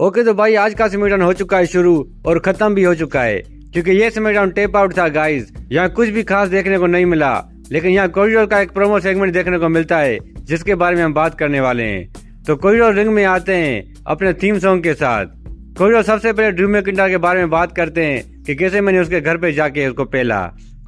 Okay तो भाई आज का स्मैकडाउन हो चुका है शुरू और खत्म भी हो चुका है क्योंकि ये स्मैकडाउन टेप आउट था गाइस। यहाँ कुछ भी खास देखने को नहीं मिला, लेकिन यहाँ कॉरिडोर का एक प्रोमो सेगमेंट देखने को मिलता है जिसके बारे में हम बात करने वाले हैं। तो कॉरिडोर रिंग में आते हैं अपने थीम सॉन्ग के साथ। कॉरिडोर सबसे पहले ड्रू मैकिंटायर के बारे में बात करते हैं कि कैसे मैंने उसके घर पे जाके उसको पहला।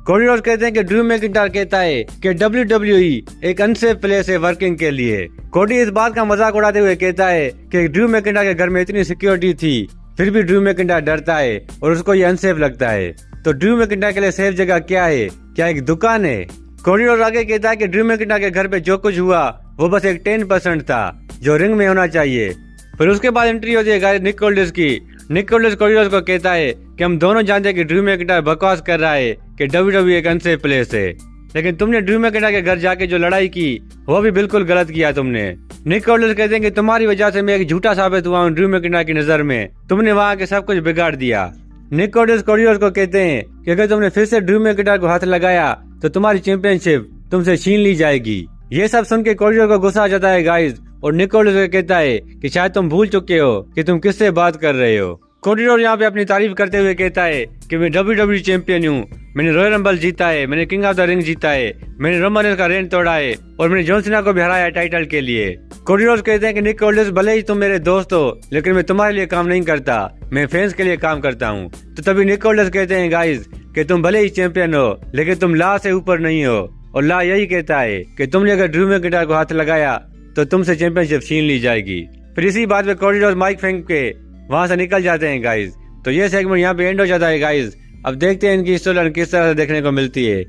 कॉरिडोर कहते हैं कि ड्रू मैकिंटायर कहता है कि WWE एक अनसेफ प्लेस है वर्किंग के लिए। कोडी इस बात का मजाक उड़ाते हुए कहता है कि ड्रू मैकिंटायर के घर में इतनी सिक्योरिटी थी फिर भी ड्रू मैकिंटायर डरता है और उसको ये अनसेफ लगता है। तो ड्रू मैकिंटायर के लिए सेफ जगह क्या है? क्या एक दुकान है? कॉरिडोर आगे कहता है कि ड्रू मैकिंटायर के घर पे जो कुछ हुआ वो बस एक 10% था जो रिंग में होना चाहिए। फिर उसके बाद एंट्री होती है निक ऑल्डिस की। निक ऑल्डिस कॉरिडोर को कहता है कि हम दोनों जानते हैं कि ड्रू मैकिंटायर बकवास कर रहा है कि WWE एक अनसेफ प्लेस है, लेकिन तुमने ड्रू मैकिंटायर के घर जाके जो लड़ाई की वो भी बिल्कुल गलत किया तुमने। निक ऑल्डिस कहते हैं कि तुम्हारी वजह से मैं एक झूठा साबित हुआ हूँ ड्रू मैकिंटायर की नजर में, तुमने वहाँ के सब कुछ बिगाड़ दिया। निक ऑल्डिस कॉरिडोर को कहते हैं कि अगर तुमने फिर से ड्रू मैकिंटायर को हाथ लगाया तो तुम्हारी चैंपियनशिप तुमसे छीन ली जाएगी। ये सब सुन के कॉरिडोर को गुस्सा आ जाता है गाइस और निक ऑल्डिस को कहता है कि शायद तुम भूल चुके हो कि तुम किससे बात कर रहे हो। कॉरिडोर यहाँ पे अपनी तारीफ करते हुए कहता है कि मैं WWE चैंपियन हूँ, मैंने रॉयल रंबल जीता है, मैंने किंग ऑफ द रिंग जीता है, मैंने रोमन रेंस का रेन तोड़ा है और मैंने जॉन सीना को भी हराया टाइटल के लिए। कॉरिडोर कहते हैं कि निक ऑल्डिस भले ही तुम मेरे दोस्त हो लेकिन मैं तुम्हारे लिए काम नहीं करता, मैं फैंस के लिए काम करता हूँ। तो तभी निक ऑल्डिस कहते हैं गाइस कि तुम भले ही चैंपियन हो लेकिन तुम लॉ से ऊपर नहीं हो, और लॉ यही कहता है कि तुमने अगर ड्रू मैकिंटायर को हाथ लगाया तो तुमसे चैंपियनशिप छीन ली जाएगी। फिर इसी बात पे कॉरिडोर माइक फेंक के वहां से निकल जाते हैं गाइस। तो ये सेगमेंट यहाँ पे एंड हो जाता है गाइस। अब देखते हैं इनकी स्टोरी किस तरह से देखने को मिलती है।